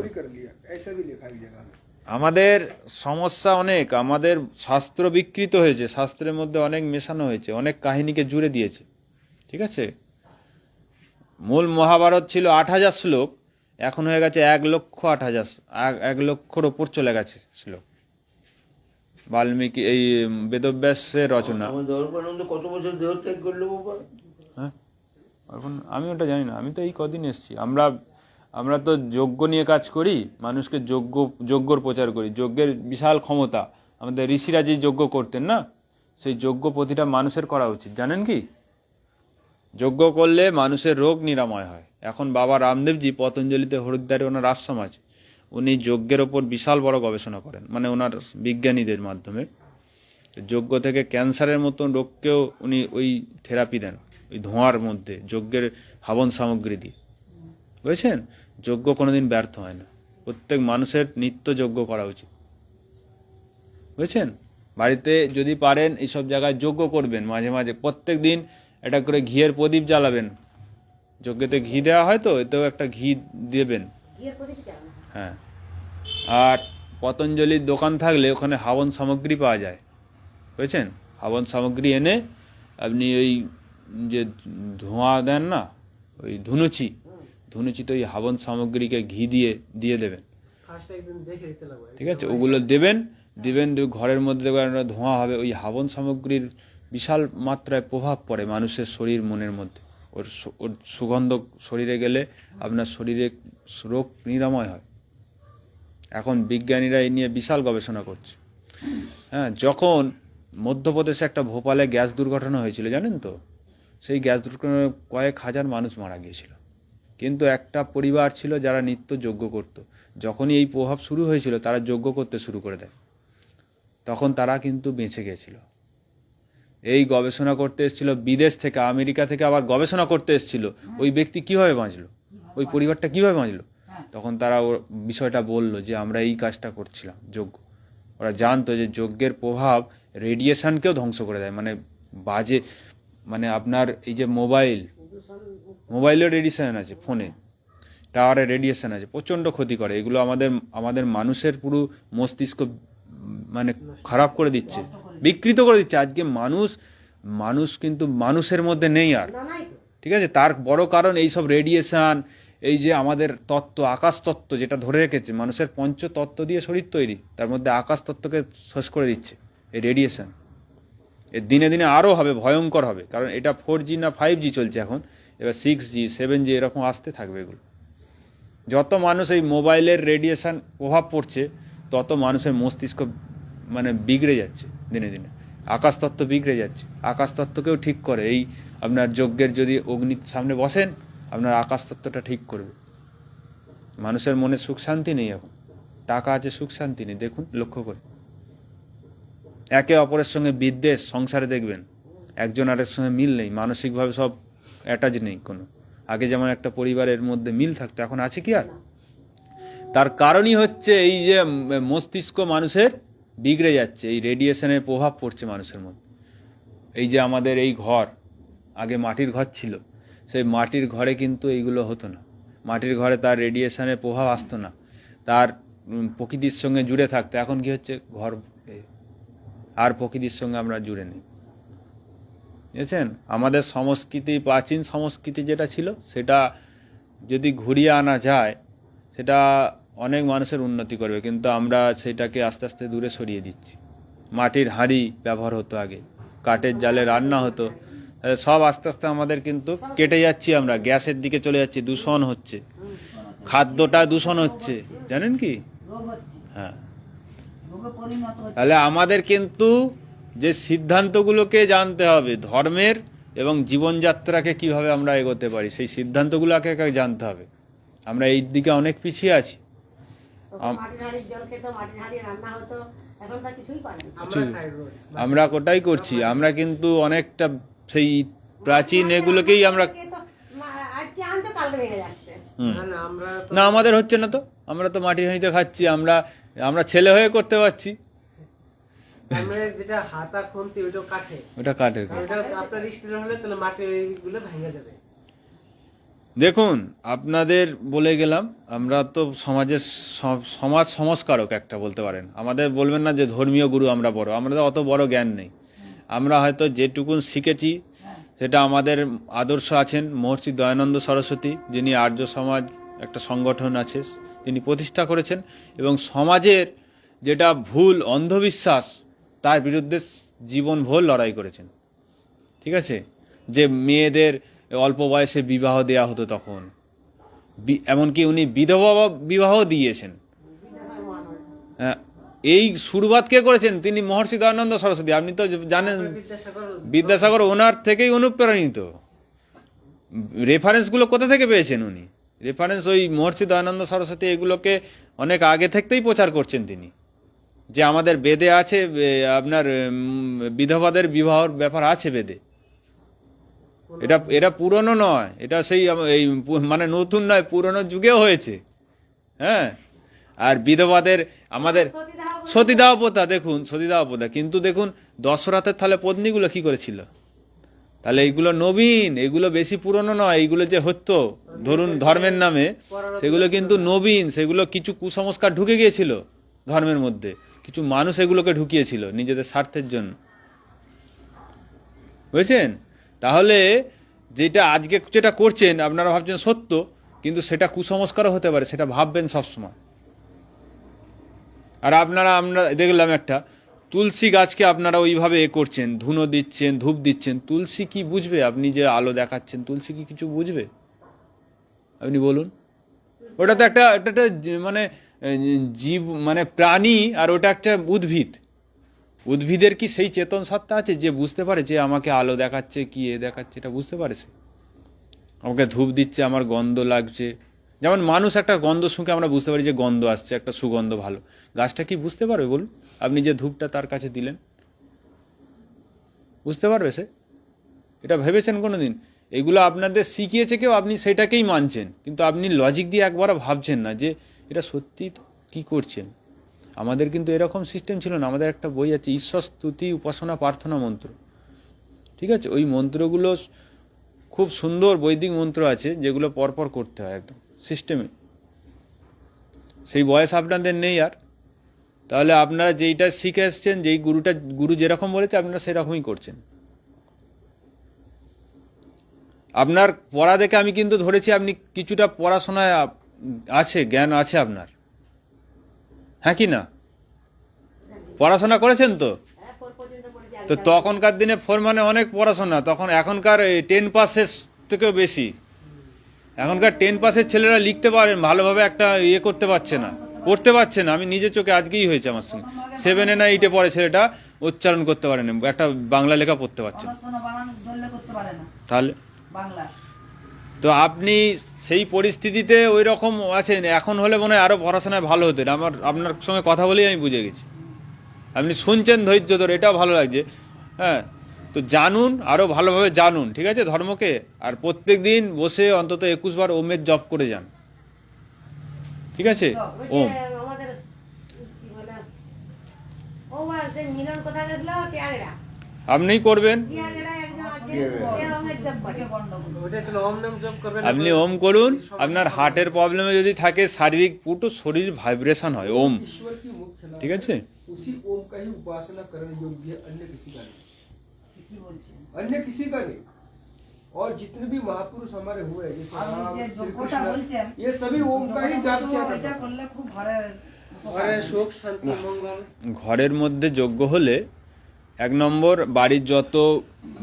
আমাদের সমস্যা অনেক, আমাদের শাস্ত্র বিকৃত হয়েছে, শাস্ত্রের মধ্যে অনেক মেশানো হয়েছে, অনেক কাহিনীকে জুড়ে দিয়েছে, ঠিক আছে? মূল মহাভারত ছিল 8,000 শ্লোক, এখন হয়ে গেছে 1,08,000, 1 লক্ষর ওপর চলে গেছে শ্লোক। বাল্মীকি এই বেদব্যাসের রচনা। কত বছর দেহত্যাগ করলো বাবা? হ্যাঁ, এখন আমি ওটা জানি না, আমি তো এই কদিন এসেছি। আমরা তো যজ্ঞ নিয়ে কাজ করি, মানুষকে যজ্ঞর প্রচার করি। যজ্ঞের বিশাল ক্ষমতা, আমাদের ঋষিরা যে যজ্ঞ করতেন না, সেই যজ্ঞ প্রতিটা মানুষের করা উচিত, জানেন কি? যজ্ঞ করলে মানুষের রোগ নিরাময় হয়। এখন বাবা রামদেবজি পতঞ্জলিতে হরিদ্বারে ওনার আশ্রম আছে, উনি যজ্ঞের ওপর বিশাল বড় গবেষণা করেন, মানে ওনার বিজ্ঞানীদের মাধ্যমে। যজ্ঞ থেকে ক্যান্সারের মতন রোগকেও উনি ওই থেরাপি দেন, ওই ধোঁয়ার মধ্যে যজ্ঞের হাবন সামগ্রী দিয়ে, বুঝেছেন? যজ্ঞ কোনোদিন ব্যর্থ হয় না, প্রত্যেক মানুষের নিত্য যজ্ঞ করা উচিত, বুঝেছেন? বাড়িতে যদি পারেন এইসব জায়গায় যজ্ঞ করবেন, মাঝে মাঝে প্রত্যেক দিন একটা করে ঘিয়ের প্রদীপ জ্বালাবেন। যজ্ঞতে ঘি দেওয়া হয় তো, এতেও একটা ঘি দেবেন। হ্যাঁ, আর পতঞ্জলির দোকান থাকলে ওখানে হাবন সামগ্রী পাওয়া যায়, বুঝেছেন? হাবন সামগ্রী এনে আপনি ওই যে ধোঁয়া দেন না, ওই ধুনুচিতে ওই হাবন সামগ্রীকে ঘি দিয়ে দেবেন, ঠিক আছে? ওগুলো দেবেন, ঘরের মধ্যে ধোঁয়া হবে। ওই হাবন সামগ্রীর বিশাল মাত্রায় প্রভাব পড়ে মানুষের শরীর মনের মধ্যে। ওর সুগন্ধ শরীরে গেলে আপনার শরীরে রোগ নিরাময় হয়। এখন বিজ্ঞানীরা এই নিয়ে বিশাল গবেষণা করছে। হ্যাঁ, যখন মধ্যপ্রদেশে একটা ভোপালে গ্যাস দুর্ঘটনা হয়েছিল, জানেন তো? সেই গ্যাস দুর্ঘটনায় কয়েক হাজার মানুষ মারা গিয়েছিল, কিন্তু একটা পরিবার ছিল যারা নিত্য যজ্ঞ করত। যখনই এই প্রভাব শুরু হয়েছিল, তারা যজ্ঞ করতে শুরু করে দেয়, তখন তারা কিন্তু বেঁচে গিয়েছিল। এই গবেষণা করতে এসেছিল বিদেশ থেকে, আমেরিকা থেকে আবার গবেষণা করতে এসেছিল ওই ব্যক্তি কিভাবে বাঁচলো, ওই পরিবারটা কিভাবে বাঁচলো। তখন তারা ওর বিষয়টা বললো যে আমরা এই কাজটা করছিলাম, যজ্ঞ। ওরা জানতো যে যজ্ঞের প্রভাব রেডিয়েশনকেও ধ্বংস করে দেয়, মানে বাজে, মানে আপনার এই যে মোবাইলের রেডিয়েশন আছে, ফোনে টাওয়ারের রেডিয়েশন আছে, প্রচণ্ড ক্ষতি করে। এগুলো আমাদের মানুষের পুরো মস্তিষ্ক মানে খারাপ করে দিচ্ছে, বিকৃত করে দিচ্ছে। আজকে মানুষ কিন্তু মানুষের মধ্যে নেই আর, না নাই তো। ঠিক আছে। তার বড় কারণ এই সব রেডিয়েশন, এই যে আমাদের তত্ত্ব, আকাশ তত্ত্ব যেটা ধরে রেখেছে, মানুষের পঞ্চতত্ত্ব দিয়ে শরীর তৈরি, তার মধ্যে আকাশ তত্ত্বকে শেষ করে দিচ্ছে এই রেডিয়েশন। এর দিনে দিনে আরও হবে, ভয়ঙ্কর হবে, কারণ এটা 4G না 5G চলছে এখন, এবার 6G 7G এরকম আসতে থাকবে। এগুলো যত মানুষ এই মোবাইলের রেডিয়েশন প্রভাব পড়ছে, তত মানুষের মস্তিষ্ক মানে বিগড়ে যাচ্ছে দিনে দিনে, আকাশতত্ত্ব বিগড়ে যাচ্ছে। আকাশতত্ত্বকেও ঠিক করে, এই আপনার যজ্ঞের যদি অগ্নির সামনে বসেন, আপনার আকাশতত্ত্বটা ঠিক করবে। মানুষের মনে সুখ শান্তি নেই এখন, টাকা আছে সুখ শান্তি নেই। দেখুন, লক্ষ্য করে একে অপরের সঙ্গে বিদ্বেষ সংসারে দেখবেন, একজন আরের সঙ্গে মিল নেই, মানসিকভাবে সব অ্যাটাচ নেই কোনো। আগে যেমন একটা পরিবারের মধ্যে মিল থাকতো, এখন আছে কি আর? তার কারণই হচ্ছে এই যে মস্তিষ্ক মানুষের বিগড়ে যাচ্ছে, এই রেডিয়েশনের প্রভাব পড়ছে মানুষের মধ্যে। এই যে আমাদের এই ঘর, আগে মাটির ঘর ছিল, সেই মাটির ঘরে কিন্তু এইগুলো হতো না। মাটির ঘরে তার রেডিয়েশনের প্রভাব আসতো না, তার প্রকৃতির সঙ্গে জুড়ে থাকতো। এখন কি হচ্ছে, ঘর আর প্রকৃতির সঙ্গে আমরা জুড়ে নেই, বুঝেছেন? আমাদের সংস্কৃতি, প্রাচীন সংস্কৃতি যেটা ছিল, সেটা যদি ঘুরিয়ে আনা যায়, সেটা অনেক মানুষের উন্নতি করবে, কিন্তু আমরা সেটাকে আস্তে আস্তে দূরে সরিয়ে দিচ্ছি। মাটির হাঁড়ি ব্যবহার হতো আগে, কাঠের জালে রান্না হতো, সব আস্তে আস্তে আমাদের কিন্তু কেটে যাচ্ছি, আমরা গ্যাসের দিকে চলে যাচ্ছি, দূষণ হচ্ছে, খাদ্যটা দূষণ হচ্ছে, জানেন কি? হ্যাঁ, তাহলে আমাদের কিন্তু যে সিদ্ধান্তগুলোকে জানতে হবে, ধর্মের এবং জীবনযাত্রাকে কিভাবে আমরা এগোতে পারি, সেই সিদ্ধান্তগুলোকে জানতে হবে। আমরা এই দিকে অনেক পিছিয়ে আছি। মাটির হাঁড়ির জল খেত, মাটির হাঁড়ি রান্না হতো, এখন তা কিছুই পারে না। আমরা কোটাই করছি, আমরা কিন্তু অনেকটা সেই প্রাচীন এগুলোকেই আমরা আজকে আনছো, কালকে ভেঙে যাচ্ছে। না, আমাদের হচ্ছে না তো, আমরা তো মাটির হাঁড়িতে খাচ্ছি, আমরা ছেলে হয়ে করতে পারছি। যেটা হাতা খুন্তি ওটা কাঠে, ওটা কাঠের। আপনার স্টিলের হলে তাহলে মাটির এইগুলো ভেঙে যাবে। দেখুন, আপনাদের বলে গেলাম, আমরা তো সমাজের সমাজ সংস্কারক একটা বলতে পারেন। আমাদের বলবেন না যে ধর্মীয় গুরু আমরা বড়, আমাদের অত বড় জ্ঞান নেই। আমরা হয়তো যেটুকুন শিখেছি, সেটা আমাদের আদর্শ আছেন মহর্ষি দয়ানন্দ সরস্বতী, যিনি আর্য সমাজ একটা সংগঠন আছে, তিনি প্রতিষ্ঠা করেছেন, এবং সমাজের যেটা ভুল অন্ধবিশ্বাস, তার বিরুদ্ধে জীবনভর লড়াই করেছেন। ঠিক আছে, যে মেয়েদের অল্প বয়সে বিবাহ দেয়া হতো তখন, এমনকি উনি বিধবা বিবাহ দিয়েছেন। এই শুরুয়াত কে করেছেন? তিনি মহর্ষি দয়ানন্দ সরস্বতী। আপনি তো জানেন, বিদ্যাসাগর ওনার থেকেই অনুপ্রাণিত। রেফারেন্সগুলো কোথা থেকে পেয়েছেন উনি? রেফারেন্স ওই মহর্ষি দয়ানন্দ সরস্বতী এগুলোকে অনেক আগে থেকেই প্রচার করছেন তিনি, যে আমাদের বেদে আছে, আপনার বিধবাদের বিবাহর ব্যাপার আছে বেদে। এটা পুরনো নয়, এটা সেই এই মানে নতুন নয়, পুরনো যুগেও হয়েছে। হ্যাঁ, আর বিধবাদের আমাদের সতীদাহ প্রথা, দেখুন সতীদাহ প্রথা, কিন্তু দেখুন দশরথের তাহলে পত্নীগুলো কি করেছিল? তাহলে এইগুলো নবীন, এগুলো বেশি পুরনো নয়। এইগুলো যে হতো ধরুন ধর্মের নামে, সেগুলো কিন্তু নবীন। সেগুলো কিছু কুসংস্কার ঢুকে গিয়েছিল ধর্মের মধ্যে, কিছু মানুষ এগুলোকে ঢুকিয়েছিল নিজেদের স্বার্থের জন্য, বুঝেছেন? তাহলে যেটা আজকে যেটা করছেন আপনারা ভাবছেন সত্য, কিন্তু সেটা কুসংস্কারও হতে পারে, সেটা ভাববেন সবসময়। আর আমরা দেখলাম একটা তুলসী গাছকে আপনারা ওইভাবে করছেন, ধুনো দিচ্ছেন, ধূপ দিচ্ছেন। তুলসী কি বুঝবে? আপনি যে আলো দেখাচ্ছেন, তুলসী কি কিছু বুঝবে? আপনি বলুন। ওটা তো একটা মানে জীব, মানে প্রাণী, আর ওটা একটা উদ্ভিদ। উদ্ভিদের কি সেই চেতন সত্তা আছে যে বুঝতে পারে যে আমাকে আলো দেখাচ্ছে, কি এ দেখাচ্ছে, এটা বুঝতে পারে সে? আমাকে ধূপ দিচ্ছে, আমার গন্ধ লাগছে। যেমন মানুষ একটা গন্ধ শুঁকে আমরা বুঝতে পারি যে গন্ধ আসছে, একটা সুগন্ধ ভালো। গাছটা কি বুঝতে পারবে বলুন? আপনি যে ধূপটা তার কাছে দিলেন, বুঝতে পারবে সে? এটা ভেবেছেন কোনোদিন? এগুলো আপনাদের শিখিয়েছে কেউ, আপনি সেটাকেই মানছেন, কিন্তু আপনি লজিক দিয়ে একবারও ভাবছেন না যে এটা সত্যি কি করছেন। আমাদের কিন্তু এরকম সিস্টেম ছিল না। আমাদের একটা বই আছে, ঈশ্বর স্তুতি উপাসনা প্রার্থনা মন্ত্র। ঠিক আছে, ওই মন্ত্রগুলো খুব সুন্দর বৈদিক মন্ত্র আছে যেগুলো পরপর করতে হয় একদম সিস্টেমে। সেই বয়স আপনাদের নেই আর, তাহলে আপনারা যেইটা শিখে এসছেন, যেই গুরু যেরকম বলেছে আপনারা সেরকমই করছেন। আপনার পড়া দেখে আমি কিন্তু ধরেছি আপনি কিছুটা পড়াশোনায় আছে, জ্ঞান আছে আপনার, হ্যাঁ কি না? পড়াশোনা করেছেন তো? তো তখনকার দিনে 4 মানে অনেক পড়াশোনা, তখন এখনকার 10 পাসের থেকেও বেশি। এখনকার 10 পাসের ছেলেরা লিখতে পারেন ভালোভাবে, একটা ইয়ে করতে পারছে না, পড়তে পারছে না। আমি নিজে চোখে আজকেই হয়েছে আমার সঙ্গে, 7 না 8 পড়ে ছেলেটা উচ্চারণ করতে পারে না, একটা বাংলা লেখা পড়তে পারছে না। তাহলে তো আপনি সেই পরিস্থিতিতে ওই রকম আছেন, এখন হলে মনে হয় আরো পড়াশোনায় ভালো হতেন। আপনার সঙ্গে কথা বলেই আমি বুঝে গেছি আপনি শুনছেন ধৈর্য ধরে, এটাও ভালো লাগছে। হ্যাঁ, তো জানুন, আরো ভালোভাবে জানুন, ঠিক আছে, ধর্মকে। আর প্রত্যেক দিন বসে অন্তত 21 বার ওমের জপ করে যান, ঠিক আছে? ওম। আমাদের কি বলে ও যে মিলন কথা গেছিল টিয়াগড়া, আপনিই করবেন, টিয়াগড়া একজন আছে সে ওমের জপ করে। ওটা তাহলে ওম নাম জপ করবেন। আপনি ওম করুন। আপনার হার্টের প্রবলেমে যদি থাকে, শারীরিক পুরো শরীর ভাইব্রেশন হয় ওম, ईश्वर की मुख्य लाभ ঠিক আছে? उसी ओम का ही उपासना करने योग्य है, अन्य किसी का नहीं, अन्य किसी का नहीं। और जितने भी महापुरुष हमारे हुए हैं, जैसे राम, श्री कृष्ण, ये सभी ओम का ही जाप किया करते हैं। ঘরে সুখ শান্তি মঙ্গল। ঘরের মধ্যে যজ্ঞ হলে 1 নম্বর বাড়ির যত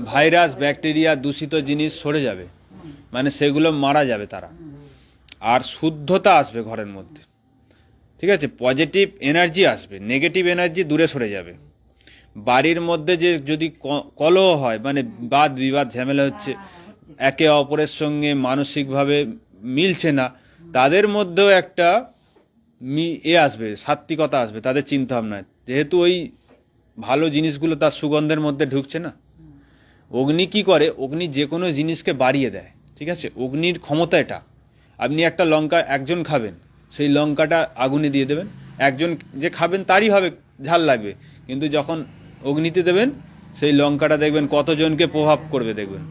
ভাইরাস ব্যাকটেরিয়া দূষিত জিনিস সরে যাবে, মানে সেগুলো মারা যাবে তারা, আর শুদ্ধতা আসবে ঘরের মধ্যে, ঠিক আছে? পজিটিভ এনার্জি আসবে, নেগেটিভ এনার্জি দূরে সরে যাবে। বাড়ির মধ্যে যে যদি কলহ হয়, মানে বাদ বিবাদ ঝামেলা হচ্ছে, একে অপরের সঙ্গে মানসিকভাবে মিলছে না, তাদের মধ্যেও একটা আসবে, সাত্বিকতা আসবে তাদের চিন্তা ভাবনায়, যেহেতু ওই ভালো জিনিসগুলো তার সুগন্ধের মধ্যে ঢুকছে না। অগ্নি কি করে? অগ্নি যে কোনো জিনিসকে বাড়িয়ে দেয়, ঠিক আছে? অগ্নির ক্ষমতা এটা। আপনি একটা লঙ্কা একজন খাবেন, সেই লঙ্কাটা আগুনে দিয়ে দেবেন, একজন যে খাবেন তারই হবে ঝাল লাগবে, কিন্তু যখন অগ্নিতে দেবেন সেই লঙ্কাটা দেখবেন কতজনকে প্রভাব করবে দেখবেন।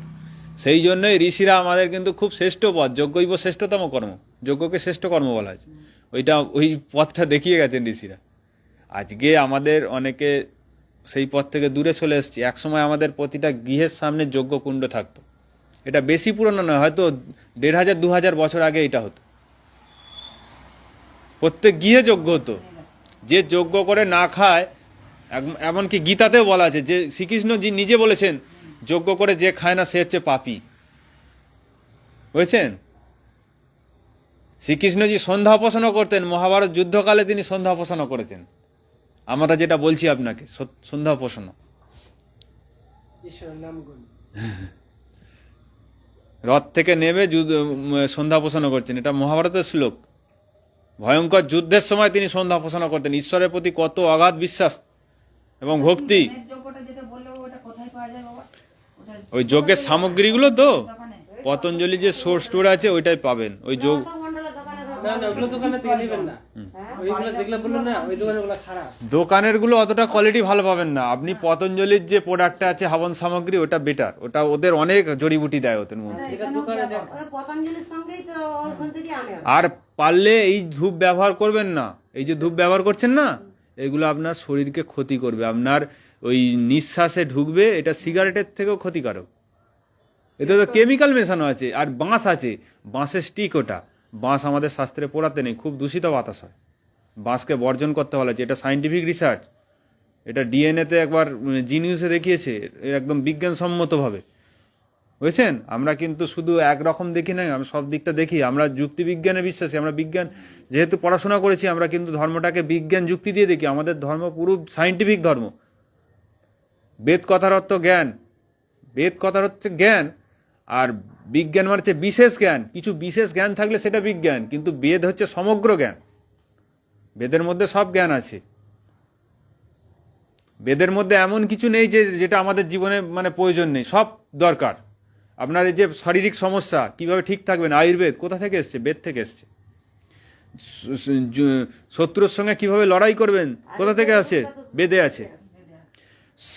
সেই জন্যই ঋষিরা আমাদের কিন্তু খুব শ্রেষ্ঠ পথ, যজ্ঞৈব শ্রেষ্ঠতম কর্ম, যজ্ঞকে শ্রেষ্ঠ কর্ম বলা হয়, ওই পথটা দেখিয়ে গেছেন ঋষিরা। আজকে আমাদের অনেকে সেই পথ থেকে দূরে চলে এসেছি। একসময় আমাদের প্রতিটা গৃহের সামনে যজ্ঞ কুণ্ড থাকতো, এটা বেশি পুরনো নয়, হয়তো 1500-2000 বছর আগে এটা হতো, প্রত্যেক গৃহে যজ্ঞ হতো। যে যজ্ঞ করে না খায়, এমনকি গীতাতেও বলা আছে, যে শ্রীকৃষ্ণজি নিজে বলেছেন যজ্ঞ করে যে খায় না সে হচ্ছে পাপী, বুঝেছেন? শ্রীকৃষ্ণজি সন্ধ্যা উপাসনা করতেন, মহাভারত যুদ্ধকালে তিনি সন্ধ্যা উপাসনা করেছেন। আমরা যেটা বলছি আপনাকে সন্ধ্যা উপাসনা, ঈশ্বরের নাম গুণ। রথ থেকে নেমে সন্ধ্যা উপাসনা করছেন, এটা মহাভারতের শ্লোক। ভয়ঙ্কর যুদ্ধের সময় তিনি সন্ধ্যা উপাসনা করতেন। ঈশ্বরের প্রতি কত অগাধ বিশ্বাস এবং ভক্তি। ওই যজ্ঞের সামগ্রীগুলো তো পতঞ্জলি যে সোর্স স্টোর আছে ওইটাই পাবেন। ওই যোগ মন্ডলের দোকানে না না, ওগুলো দোকানে থেকে নেবেন না, ওইগুলো যেগুলো বললেন না, ওই দোকানে ওগুলো খারাপ। দোকানের গুলো অতটা কোয়ালিটি ভালো পাবেন না। আপনি পতঞ্জলির যে প্রোডাক্টটা আছে হাবন সামগ্রী, ওটা বেটার, ওটা ওদের অনেক জড়িবুটি দেয় ওদের মধ্যে। এটা দোকানে দেখ। ওই পতঞ্জলির সঙ্গেই তো ওখান থেকে আনে। আর পারলে এই ধূপ ব্যবহার করবেন না। এই যে ধূপ ব্যবহার করছেন না, এগুলো আপনার শরীরকে ক্ষতি করবে, আপনার ওই নিঃশ্বাসে ঢুকবে, এটা সিগারেটের থেকেও ক্ষতিকারক। এতে তো কেমিক্যাল মেশানো আছে। আর বাঁশ আছে, বাঁশের স্টিক, ওটা বাঁশ আমাদের শাস্ত্রে পড়াতে নেই, খুব দূষিত বাতাস হয়, বাঁশকে বর্জন করতে বলা হয়েছে। এটা সাইন্টিফিক রিসার্চ, এটা ডিএনএতে একবার জিনিউসে দেখিয়েছে একদম বিজ্ঞানসম্মতভাবে, বুঝছেন? আমরা কিন্তু শুধু একরকম দেখি না, আমরা সব দিকটা দেখি। আমরা যুক্তিবিজ্ঞানে বিশ্বাসী, আমরা বিজ্ঞান যেহেতু পড়াশোনা করেছি, আমরা কিন্তু ধর্মটাকে বিজ্ঞান যুক্তি দিয়ে দেখি। আমাদের ধর্ম পুরো সাইন্টিফিক ধর্ম। বেদ কথার অর্থ জ্ঞান, বেদ কথার হচ্ছে জ্ঞান, আর বিজ্ঞান মানে হচ্ছে বিশেষ জ্ঞান। কিছু বিশেষ জ্ঞান থাকলে সেটা বিজ্ঞান, কিন্তু বেদ হচ্ছে সমগ্র জ্ঞান। বেদের মধ্যে সব জ্ঞান আছে। বেদের মধ্যে এমন কিছু নেই যেটা আমাদের জীবনে মানে প্রয়োজন নেই, সব দরকার। আপনার এই যে শারীরিক সমস্যা কিভাবে ঠিক থাকবেন, আয়ুর্বেদ কোথা থেকে এসছে? বেদ থেকে এসছে। শত্রুর সঙ্গে কিভাবে লড়াই করবেন, কোথা থেকে আছে? বেদে আছে।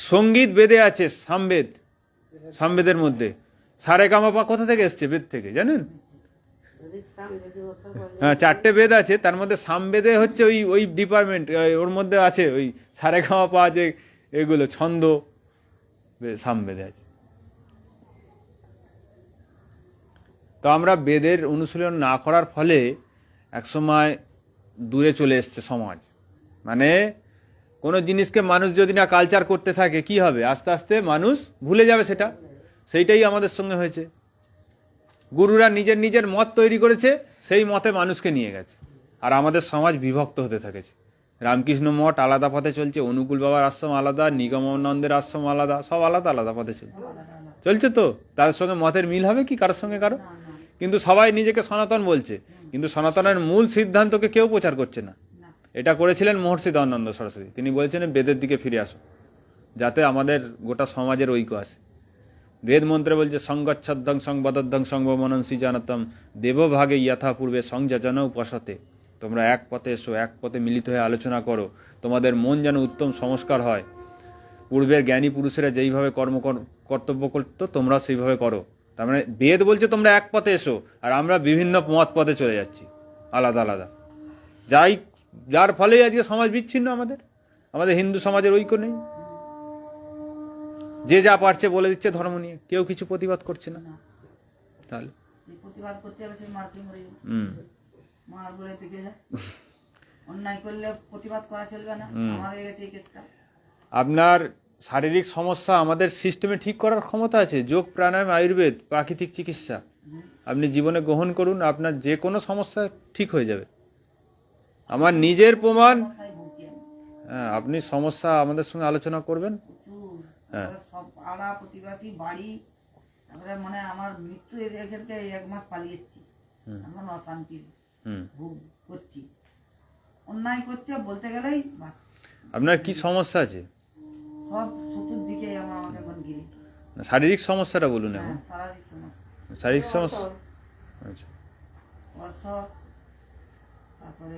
সঙ্গীত বেদে আছে, সামবেদ। সামবেদের মধ্যে সারেগামাপা কোথা থেকে এসছে? বেদ থেকে, জানেন? হ্যাঁ, 4টে বেদ আছে, তার মধ্যে সামবেদে হচ্ছে ওই ওই ডিপার্টমেন্ট, ওর মধ্যে আছে ওই সারেগামাপা, যে এগুলো ছন্দ সামবেদে আছে। তো আমরা বেদের অনুশীলন না করার ফলে একসময় দূরে চলে এসছে সমাজ। মানে কোনো জিনিসকে মানুষ যদি না কালচার করতে থাকে কি হবে? আস্তে আস্তে মানুষ ভুলে যাবে সেটা। সেইটাই আমাদের সঙ্গে হয়েছে। গুরুরা নিজের নিজের মত তৈরি করেছে, সেই মতে মানুষকে নিয়ে গেছে, আর আমাদের সমাজ বিভক্ত হতে থেকেছে। রামকৃষ্ণ মঠ আলাদা পথে চলছে, অনুকূল বাবার আশ্রম আলাদা, নিগমানন্দের আশ্রম আলাদা, সব আলাদা আলাদা পথে চলছে। তো তাদের সঙ্গে মতের মিল হবে কি কারোর সঙ্গে কারো? কিন্তু সবাই নিজেকে সনাতন বলছে, কিন্তু সনাতনের মূল সিদ্ধান্তকে কেউ প্রচার করছে না। এটা করেছিলেন মহর্ষি দয়ানন্দ সরস্বতী। তিনি বলছেন বেদের দিকে ফিরে আসো, যাতে আমাদের গোটা সমাজের ঐক্য আসে। বেদ মন্ত্রে বলছে সংগচ্ছদ্দং সংবদ্ধং সংবমনসি জানতম দেবভাগে যথা পূর্বে সংযোজন উপসতে। তোমরা এক পথে এসো, এক পথে মিলিত হয়ে আলোচনা করো, তোমাদের মন যেন উত্তম সংস্কার হয়। পূর্বের জ্ঞানী পুরুষেরা যেইভাবে কর্তব্য করতো তোমরা সেইভাবে করো। তার মানে বেদ বলছে তোমরা এক পথে এসো, আর আমরা বিভিন্ন মত পথে চলে যাচ্ছি আলাদা আলাদা, যার ফলে আজকে সমাজ বিচ্ছিন্ন। আমাদের হিন্দু সমাজের ঐক্য নেই। যে যা পারছে বলে দিচ্ছে ধর্ম নিয়ে, কেউ কিছু প্রতিবাদ করছে না। তাহলে প্রতিবাদ করতে হবে, সে মারতে মরে মার বলে দিকে যায়। অন্যায় করলে প্রতিবাদ করা চলবে না। আমার হয়ে গেছে এই কেসটা। আপনার শারীরিক সমস্যা আমাদের সিস্টেমে ঠিক করার ক্ষমতা আছে। যোগ, প্রাণায়াম, আয়ুর্বেদ, প্রাকৃতিক চিকিৎসা আপনি জীবনে গ্রহণ করুন, আপনার যে কোনো সমস্যা ঠিক হয়ে যাবে। আমার নিজের প্রমাণ। হ্যাঁ, আপনি সমস্যা আমাদের সঙ্গে আলোচনা করবেন। হ্যাঁ, সব পাড়া প্রতিবেশী বাড়ি, তারপরে মানে আমার মৃত্যু এখান থেকে 1 মাস পালিয়ে এসেছি। এখন অশান্তি ভোগ করছি, অন্যায় করছে বলতে গেলেই বাস। আপনার কি সমস্যা আছে? সব চতুর্দিকে আমাকে এখন ঘিরে। শারীরিক সমস্যাটা বলুন এখন। শারীরিক সমস্যা, শারীরিক সমস্যা। আচ্ছা, অর্থ, তারপরে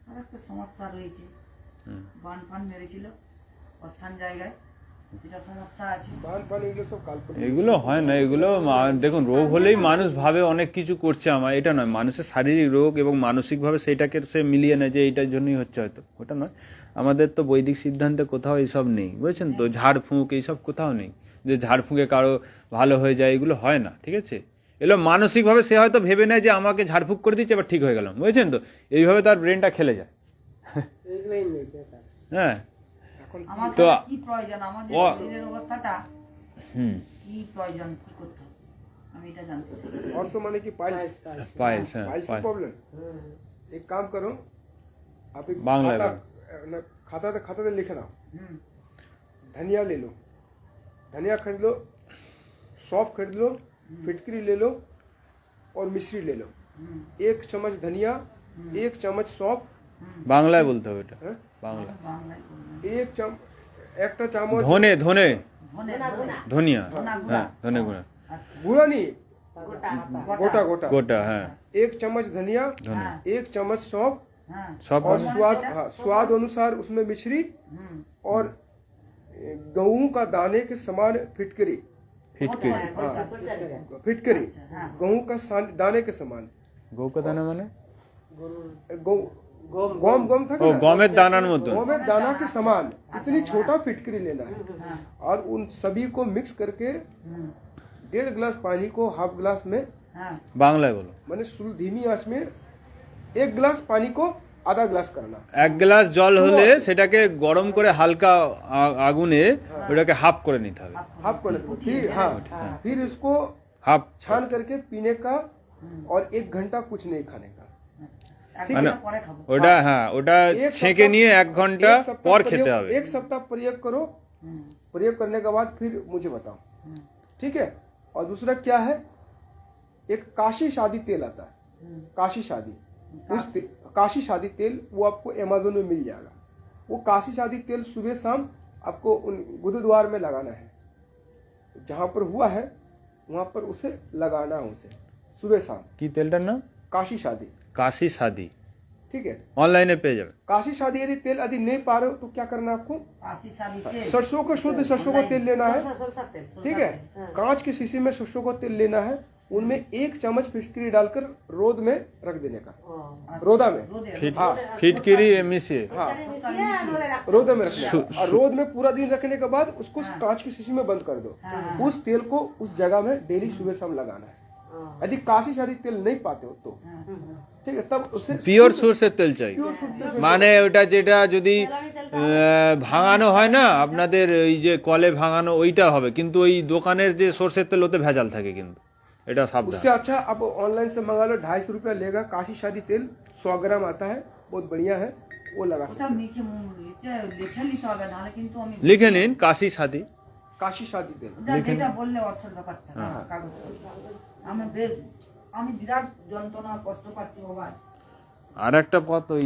আর একটা সমস্যা রয়েছে, বান ফান মেরেছিল অস্থান জায়গায়, এটা সমস্যা আছে। বান পানি এগুলো সব কাল্পনিক। এগুলো হয় না। এগুলো দেখুন, রোগ হলেই মানুষ ভাবে অনেক কিছু করছে। আমার এটা নয়, মানুষের শারীরিক রোগ এবং মানসিকভাবে সেইটাকে সে মিলিয়ে নেয় যে এইটার জন্যই হচ্ছে, হয়তো ওটা নয়। আমাদের তো বৈদিক সিদ্ধান্তে কোথাও এইসব নেই, বুঝেছেন তো? ঝাড়ফুঁক এইসব কোথাও নেই যে ঝাড়ফুঁকে কারো ভালো হয়ে যায়, এগুলো হয় না। ঠিক আছে, এগুলো মানসিকভাবে সে হয়তো ভেবে নেয় যে আমাকে ঝাড়ফুঁক করে দিচ্ছে, এবার ঠিক হয়ে গেলাম, বুঝেছেন তো? এইভাবে তার ব্রেনটা খেলে যায়। হ্যাঁ, আমার তো কি প্রয়োজন, আমাদের শরীরের অবস্থাটা কি প্রয়োজন, কি করতে হবে, আমি এটা জানতে চাই। और सो माने कि पाइल्स पाइल्स, हाँ, पाइल्स की पाइल्स। प्रॉब्लम। एक काम करो, आप एक बांग्ला खाता लिखना। धनिया ले लो, धनिया खरीद लो, सौंफ खरीद लो, फिटकरी ले लो और मिश्री ले लो। 1 चम्मच धनिया, 1 चम्मच सौंफ। বাংলায় বলতে হবে এটা। হ্যাঁ? বাংলা। একটা চামচ ধনে ধনে ধনে ধনিয়া। হ্যাঁ, ধনে গুঁড়া। गुड़ा नहीं, गोटा गोटा গোটা। হ্যাঁ, 1 चम्मच धनिया, ধনে 1 चम्मच सौंफ হ্যাঁ সব। और स्वाद अनुसार उसमें मिश्री और गेहूं का दाने के समान फिटकरी। ফিটকিরি। फिटकरी गेहूं का दाने के समान। গৌকা দানা মানে? गम गम था ও গমের দানার মতো। गमेर दाना के समान इतनी छोटा फिटकरी लेना है, और उन सभी को मिक्स करके 1.5 गिलास पानी को हाफ गिलास में, হ্যাঁ বাংলায় বলো। मैंने धीमी आंच में 1 गिलास पानी को आधा गिलास करना। 1 গ্লাস জল হলে সেটাকে গরম করে হালকা আগুনে ওটাকে হাফ করে নিতে হবে। हाफ करना, फिर हाँ, फिर इसको হাফ छान करके पीने का, और 1 घंटा कुछ नहीं खाने का। মানে পরে খাবো। ওটা, হ্যাঁ, ওটা एक ছেঁকে सप्ताह- নিয়ে 1 ঘন্টা एक सप्ताह পর प्रयोग- খেতে হবে। 1 सप्ताह प्रयोग करो, प्रयोग करने के बाद फिर मुझे बताओ, ठीक है? और दूसरा क्या है, एक काशी शादी तेल आता है, काशी शादी, काशी शादी तेल, वो आपको अमेज़न में मिल जाएगा। वो काशी शादी तेल सुबह शाम आपको उन गुरुद्वार में लगाना है, जहाँ पर हुआ है वहाँ पर उसे लगाना है, उसे सुबह शाम। কি তেলটার নাম? काशी शादी। কাশি সাদি। ठीक है। অনলাইনে পেয়ে যাবে। काशी शादी यदि तेल यदि नहीं पा रहे हो तो क्या करना है आपको? काशी शादी तेल सरसों का शुद्ध सरसों का तेल लेना है, सरसों तेल ठीक है। कांच की शीशी में सरसों का तेल लेना है, उनमें 1 चम्मच फिटकरी डालकर रोद में रख देने का, रोदा में, हाँ ফিটকিরি মিশিয়ে हाँ মিশিয়ে আনলে রাখতে रोद में रखना है। और रोद में पूरा दिन रखने के बाद उसको कांच की शीशी में बंद कर दो। उस तेल को उस जगह में डेली सुबह शाम लगाना है। यदि काशी शादी तेल नहीं पाते हो तो ठीक है, तब उसे পিওর সরষের তেল চাই, মানে ওটা যেটা যদি ভাঙানো হয় না আপনাদের ওই যে কলে ভাঙানো ওইটা হবে, কিন্তু ওই দোকানের যে সরষের তেল ওতে ভেজাল থাকে, কিন্তু এটা সাবধান। उससे अच्छा आप ऑनलाइन से मंगा लो, 250 रुपया लेगा काशी शादी तेल, 100 ग्राम आता है, बहुत बढ़िया है, वो लगा सकते ওটা লিখে নিতে হবে, নাহলে কিন্তু আমি লিখে নিন কাশি সাথী। हैं। काशी शादी तेल যেটা বললে অর্থের ব্যাপারটা কাগজ আমি বিরাট যন্ত্রণা কষ্ট পাচ্ছি বাবা। আর একটা পথ ওই